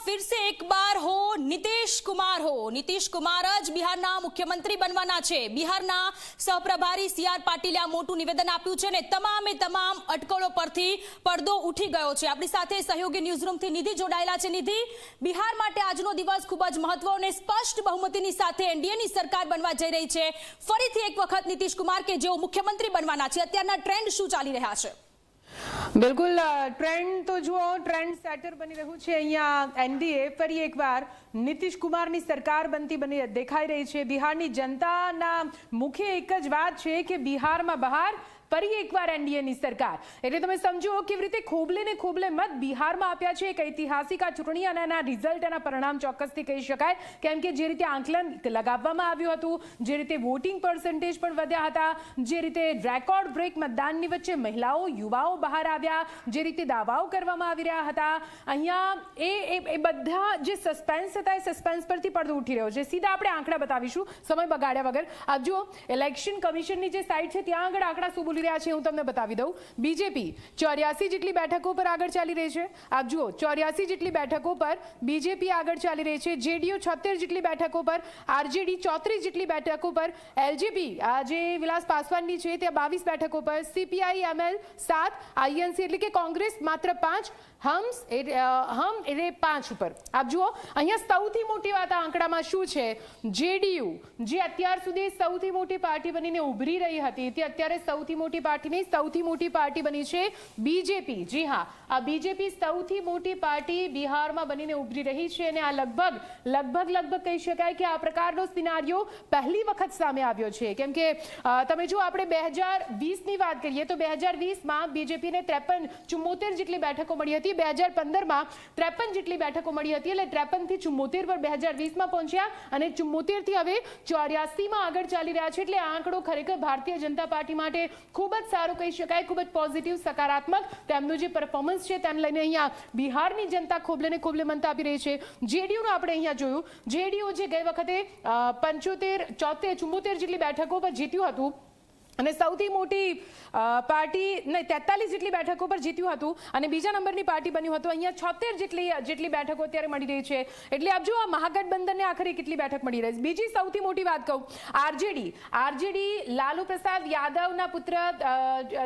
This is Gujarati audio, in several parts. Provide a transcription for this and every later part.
फिर से एक बार हो नीतीश कुमार ज बिहारना मुख्यमंत्री बनवाना छे। बिहारना सहप्रभारी सीआर पाटीले आ मोटું નિવેદન આપ્યું છે ને તમામે તમામ અટકળો પરથી પડદો ઉઠી ગયો છે। આપણી સાથે સહયોગી ન્યૂઝરૂમ થી નિધિ જોડાયેલા છે। નિધિ, બિહાર માટે આજનો દિવસ ખૂબ જ મહત્વનો અને સ્પષ્ટ બહુમતીની સાથે એનડીએની સરકાર બનવા જઈ રહી છે। ફરીથી એક વખત નીતિશ કુમાર કે જેઓ મુખ્યમંત્રી બનવાના છે, અત્યારના ટ્રેન્ડ શું ચાલી રહ્યા છે? बिल्कुल ट्रेंड तो जो ट्रेंड सेटर बनी રહ્યું છે। અહીંયા એનડીએ ફરી એકવાર નીતિશ કુમારની સરકાર બનતી બની દેખાઈ રહી છે। બિહારની જનતાના મુખ્ય એક જ વાત છે કે બિહારમાં બહાર ફરી એકવાર એનડીએની સરકાર, એટલે તમે સમજો કેવી રીતે ખોબલે ને ખોબલે મત બિહારમાં આપ્યા છે। એક ઐતિહાસિક આ ચૂંટણી અને એના રિઝલ્ટ, એના પરિણામ ચોક્કસથી કહી શકાય, કેમ કે જે રીતે આંકલન લગાવવામાં આવ્યું હતું, જે રીતે વોટિંગ પર્સન્ટેજ પણ વધ્યા હતા, જે રીતે રેકોર્ડ બ્રેક મતદાનની વચ્ચે મહિલાઓ યુવાઓ બહાર આવ્યા, જે રીતે દાવાઓ કરવામાં આવી રહ્યા હતા, અહીંયા એ બધા જે સસ્પેન્સ હતા એ સસ્પેન્સ પરથી પડદો ઉઠી રહ્યો છે। સીધા આપણે આંકડા બતાવીશું સમય બગાડ્યા વગર। આપ જુઓ, ઇલેક્શન કમિશનની જે સાઇટ છે ત્યાં આગળ આંકડા શું રહ્યા છે હું તમને બતાવી દઉં। બીજેપી 84 જેટલી બેઠકો પર આગળ ચાલી રહી છે। આપ જુઓ, 84 જેટલી બેઠકો પર બીજેપી આગળ ચાલી રહી છે। જેડીયુ 76 જેટલી બેઠકો પર, આરજેડી 34 જેટલી બેઠકો પર, એલજેપી આ જે વિલાસ પાસવાનની છે તે 22 બેઠકો પર, સીપીઆઈ એમએલ 7, આઈએનસી એટલે કે કોંગ્રેસ માત્ર 5, હમ એટલે 5 ઉપર। આપ જુઓ, અહીંયા સૌથી મોટી વાત આ આંકડામાં શું છે, જેડીયુ જે અત્યાર સુધી સૌથી મોટી પાર્ટી બનીને ઉભરી રહી હતી તે અત્યારે સૌથી મોટી પાર્ટી નહીં, સૌથી મોટી પાર્ટી બની છે બીજેપી। જી હા, આ બીજેપી સૌથી મોટી પાર્ટી બિહારમાં બનીને ઉભરી રહી છે અને આ લગભગ કહી શકાય કે આ પ્રકારનો સિનારીઓ પહેલી વખત સામે આવ્યો છે। કેમ કે તમે જો આપણે 2020ની વાત કરીએ તો 2020માં બીજેપીને 74 જેટલી બેઠકો મળી હતી, 2015માં 53 જેટલી બેઠકો મળી હતી, એટલે 53 થી 74 પર 2020માં પહોંચ્યા અને 74 થી હવે 84માં આગળ ચાલી રહ્યા છે। એટલે આ આંકડો ખરેખર ભારતીય જનતા પાર્ટી માટે ખૂબ જ સારું કહી શકાય, ખૂબ જ પોઝિટિવ, સકારાત્મક તેમનું જે પરફોર્મન્સ છે તેને લઈને અહીંયા બિહારની જનતા ખોબલે ને ખોબલે મત આપી રહી છે। જેડીયુનું આપણે અહીંયા જોયું, જેડીયુ જે ગઈ વખતે 74 જેટલી બેઠકો પર જીત્યું હતું અને સૌથી મોટી પાર્ટી 43 જેટલી બેઠકો પર જીત્યું હતું અને બીજા નંબરની પાર્ટી બન્યું હતું। અહીંયા 76 જેટલી બેઠકો અત્યારે મળી રહી છે। એટલે આપ જો આ મહાગઠબંધનને આખરે કેટલી બેઠક મળી રહી છે। બીજી સૌથી મોટી વાત કહું, આરજેડી લાલુ પ્રસાદ યાદવના પુત્ર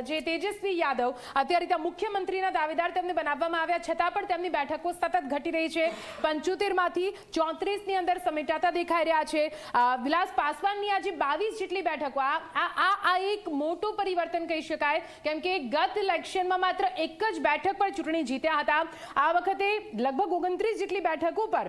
જે તેજસ્વી યાદવ અત્યારે ત્યાં મુખ્યમંત્રીના દાવેદાર તેમને બનાવવામાં આવ્યા છતાં પણ તેમની બેઠકો સતત ઘટી રહી છે। 75માંથી 34ની અંદર સમેટાતા દેખાઈ રહ્યા છે। વિલાસ પાસવાનની આજે 22 જેટલી બેઠકો, આ એક મોટું પરિવર્તન કહી શકાય, કેમ કે ગત ઇલેક્શનમાં માત્ર એક જ બેઠક પર ચૂંટણી જીત્યા હતા। આ વખતે લગભગ 29 જેટલી બેઠકો પર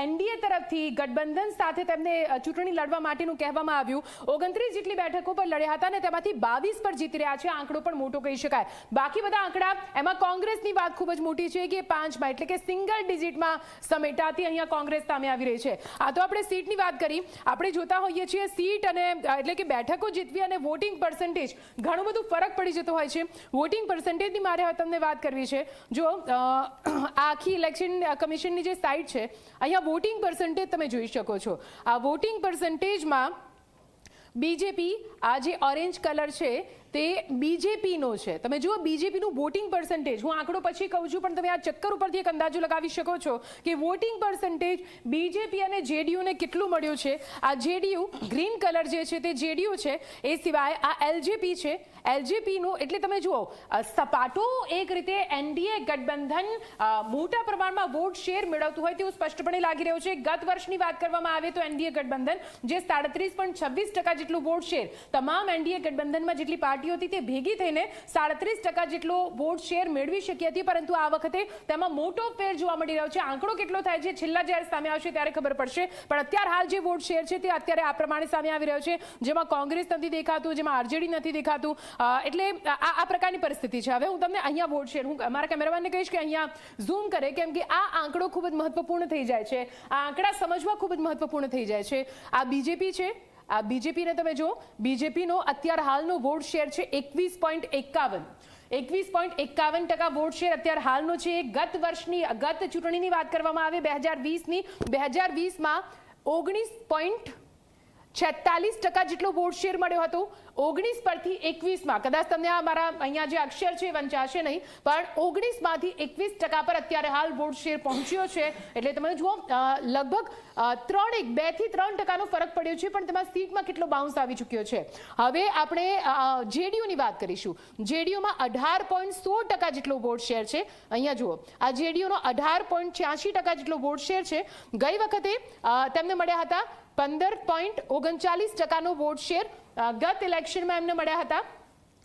એનડીએ તરફથી ગઠબંધન સાથે તેમને ચૂંટણી લડવા માટેનું કહેવામાં આવ્યું। 29 જેટલી બેઠકો પર લડ્યા હતા અને તેમાંથી 22 પર જીતી રહ્યા છે। આંકડો પણ મોટો કહી શકાય। બાકી બધા આંકડા, એમાં કોંગ્રેસની વાત ખૂબ જ મોટી છે કે 5માં એટલે કે સિંગલ ડિજિટમાં સમેટાતી અહીંયા કોંગ્રેસ સામે આવી રહી છે। આ તો આપણે સીટની વાત કરી, આપણે જોતા હોઈએ છીએ સીટ અને એટલે કે બેઠકો જીતવી અને વોટિંગ પર્સન્ટેજ ઘણું બધું ફરક પડી જતો હોય છે। વોટિંગ પર્સન્ટેજની મારે હવે તમને વાત કરવી છે। જો આખી ઇલેક્શન કમિશનની જે સાઇટ છે અહીંયા વોટિંગ પર્સન્ટેજ તમે જોઈ શકો છો। આ વોટિંગ પર્સન્ટેજમાં બીજેપી આ જે ઓરેન્જ કલર છે તે બીજેપીનો છે। તમે જુઓ બીજેપીનું વોટિંગ પર્સન્ટેજ, હું આંકડો પછી કહું છું પણ તમે આ ચક્કર ઉપરથી એક અંદાજો લગાવી શકો છો કે વોટિંગ પર્સન્ટેજ બીજેપી અને જેડીયુને કેટલું મળ્યું છે। આ જેડીયુ ગ્રીન કલર જે છે તે જેડીયુ છે, એ સિવાય આ એલજેપી છે, એલજેપીનું એટલે તમે જુઓ સપાટો એક રીતે એનડીએ ગઠબંધન મોટા પ્રમાણમાં વોટ શેર મેળવતું હોય તેવું સ્પષ્ટપણે લાગી રહ્યું છે। ગત વર્ષની વાત કરવામાં આવે તો એનડીએ ગઠબંધન જે 37.26% જેટલું વોટ શેર તમામ એનડીએ ગઠબંધનમાં જેટલી પાર્ટીઓ હતી તે ભેગી થઈને 37% જેટલો વોટ શેર મેળવી શકી હતી, પરંતુ આ વખતે તેમાં મોટો ફેર જોવા મળી રહ્યો છે। આંકડો કેટલો થાય છે છેલ્લા જ્યારે સામે આવશે ત્યારે ખબર પડશે, પણ અત્યારે હાલ જે વોટ શેર છે તે અત્યારે આ પ્રમાણે સામે આવી રહ્યો છે, જેમાં કોંગ્રેસ નથી દેખાતું, જેમાં આરજેડી નથી દેખાતું। એટલે આ પ્રકારની પરિસ્થિતિ છે। હવે હું તમને અહીંયા વોટ શેર, હું મારા કેમેરામેનને કહીશ કે અહીંયા ઝૂમ કરે, કેમ કે આ આંકડો ખૂબ જ મહત્વપૂર્ણ થઈ જાય છે। આ આંકડા સમજવા ખૂબ જ મહત્વપૂર્ણ થઈ જાય છે। આ બીજેપી છે, આ બીજેપીને તમે જો, બીજેપીનો અત્યારે હાલનો વોટ શેર છે 21.51, 21.51% વોટ શેર અત્યારે હાલનો છે। ગત ચૂંટણીની વાત કરવામાં આવે 2020ની, 2020માં 19. 46% જેટલો વોટ શેર મળ્યો હતો. 19 પરથી 21માં, કદાચ તમને આ મારા અહીંયા જે અક્ષર છે વંચાશે નહીં, પણ 19 માંથી 21% પર અત્યારે હાલ વોટ શેર પહોંચ્યો છે. એટલે તમે જુઓ લગભગ 2 થી 3% ફરક પડ્યો છે, પણ તેમાં સીટમાં કેટલો બાઉન્સ આવી ચૂક્યો છે. હવે આપણે જેડીયુની વાત કરીશું. જેડીયુમાં 18.16% જેટલો વોટ શેર છે. અહીંયા જુઓ, આ જેડીયુનો 18.86% જેટલો વોટ શેર છે. ગઈ વખતે તેમને મળ્યા હતા 15.39% વોટ શેર. ગત ઇલેક્શનમાં એમને મળ્યા હતા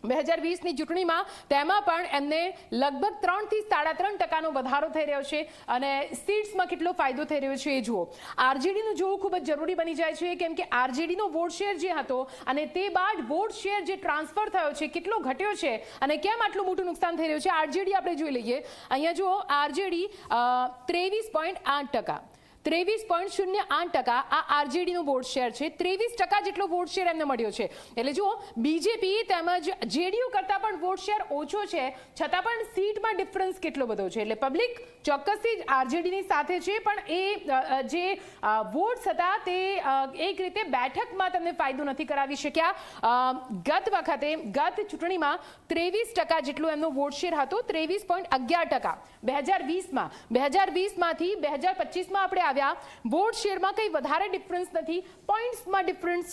2020ની ચૂંટણીમાં, તેમાં પણ એમને લગભગ 3 થી 3.5% વધારો થઈ રહ્યો છે. અને સીટ્સમાં કેટલો ફાયદો થઈ રહ્યો છે એ જુઓ. આરજેડીનું જોવું ખૂબ જ જરૂરી બની જાય છે, કેમ કે આરજેડીનો વોટ શેર જે હતો અને તે બાદ વોટ શેર જે ટ્રાન્સફર થયો છે કેટલો ઘટ્યો છે અને કેમ આટલું મોટું નુકસાન થઈ રહ્યું છે. આરજેડી આપણે જોઈ લઈએ. અહીંયા જુઓ, આરજેડી 23.8%, 23.08% આ આરજેડીનો વોટ શેર છે. 23% જેટલો વોટ શેર એમને મળ્યો છે. એટલે જુઓ, બીજેપી તેમજ જેડીયુ કરતા પણ વોટ શેર ઓછો છે, છતાં પણ સીટમાં ડિફરન્સ કેટલો બધો છે. એટલે પબ્લિક ચોક્કસથી જ આરજેડીની સાથે છે, પણ એ જે વોટ્સ હતા તે એક રીતે બેઠકમાં તમને ફાયદો નથી કરાવી શક્યા. ગત ચૂંટણીમાં 23% જેટલો એમનો વોટ શેર હતો, 23.11%. 2020માં, 2020માંથી 2025માં આપણે વોટ શેરમાં કઈ વધારે ડિફરન્સ નથી, પોઈન્ટ્સમાં ડિફરન્સ.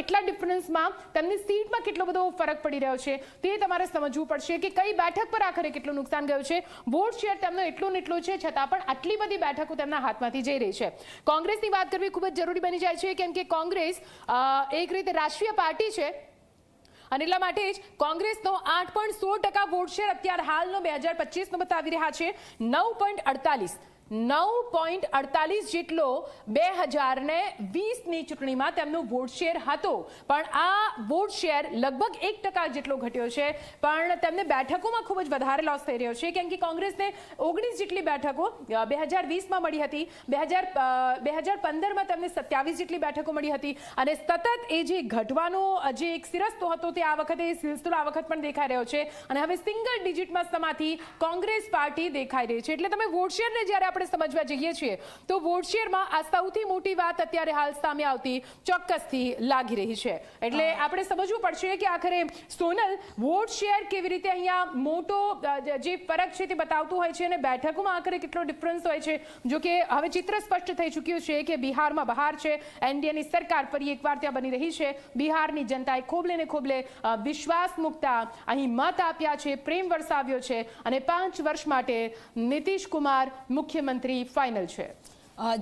એટલા ડિફરન્સમાં તમને સીટમાં કેટલો બધો ફરક પડી રહ્યો છે તે તમારે સમજવું પડશે કે કઈ બેઠક પર આખરે કેટલું નુકસાન ગયું છે. વોટ શેર તેમનો એટલો ને એટલો છે, છતાં પણ આટલી બધી બેઠકો તેમના હાથમાંથી જઈ રહી છે. કોંગ્રેસની વાત કરવી ખૂબ જ જરૂરી બની જાય છે, કેમ કે કોંગ્રેસ એક રીતે રાષ્ટ્રીય પાર્ટી છે અને એટલા માટે જ કોંગ્રેસનો 8.16% વોટ શેર અત્યારે હાલનો 2025નો બતાવી રહ્યા છે. 9.48 જેટલો 2020ની ચૂંટણીમાં તેમનો વોટ શેર હતો, પણ આ વોટ શેર લગભગ 1% જેટલો ઘટ્યો છે. પણ તેમને બેઠકોમાં ખૂબ જ વધારે લોસ થઈ રહ્યો છે, કેમ કે કોંગ્રેસને 19 જેટલી બેઠકો 2020માં મળી હતી, 2015માં તેમને 27 જેટલી બેઠકો મળી હતી, અને સતત એ જે ઘટવાનો જે એક સિરસ્તો હતો તે આ વખતે સિલસિલો આ વખત પણ દેખાઈ રહ્યો છે. અને હવે સિંગલ ડિજિટમાં સમાતી કોંગ્રેસ પાર્ટી દેખાઈ રહી છે. એટલે તમે વોટ શેરને જ્યારે આપણે સમજવા જઈએ છીએ તો વોટ શેરમાં આ સૌથી મોટી વાત અત્યારે હાલ સામે આવતી ચોક્કસથી લાગી રહી છે. એટલે આપણે સમજવું પડશે કે આખરે સોનલ વોટ શેર કેવી રીતે અહીંયા મોટો જે ફરક છે તે બતાવતું હોય છે અને બેઠકોમાં આખરે કેટલો ડિફરન્સ હોય છે. જો કે હવે ચિત્ર સ્પષ્ટ થઈ ચૂક્યું છે કે બિહારમાં બહાર છે, એનડીએની સરકાર ફરી એકવાર ત્યાં બની રહી છે. બિહારની જનતાએ ખોબલે ને ખોબલે વિશ્વાસ મૂકતા અહીં મત આપ્યા છે, પ્રેમ વરસાવ્યો છે, અને 5 વર્ષ માટે નીતિશ કુમાર મુખ્યમંત્રી ફાઇનલ છે.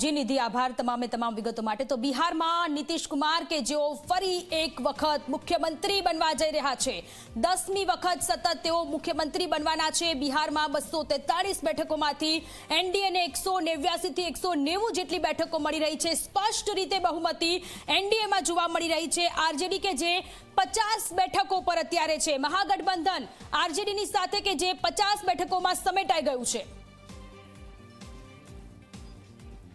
જી નિધિ, આભાર તમામ વિગતો માટે. તો બિહારમાં નીતિશ કુમાર કે જેઓ ફરી એક વખત મુખ્યમંત્રી બનવા જઈ રહ્યા છે, 10મી વખત સતત તેઓ મુખ્યમંત્રી બનવાના છે. બિહારમાં 243 બેઠકોમાંથી એનડીએને 189 થી 190 જેટલી બેઠકો મળી રહી છે. સ્પષ્ટ રીતે બહુમતી એનડીએમાં જોવા મળી રહી છે. આરજેડી કે જે 50 બેઠકો પર અત્યારે છે, મહાગઠબંધન આરજેડીની સાથે કે જે 50 બેઠકોમાં સમેટાઈ ગયું છે.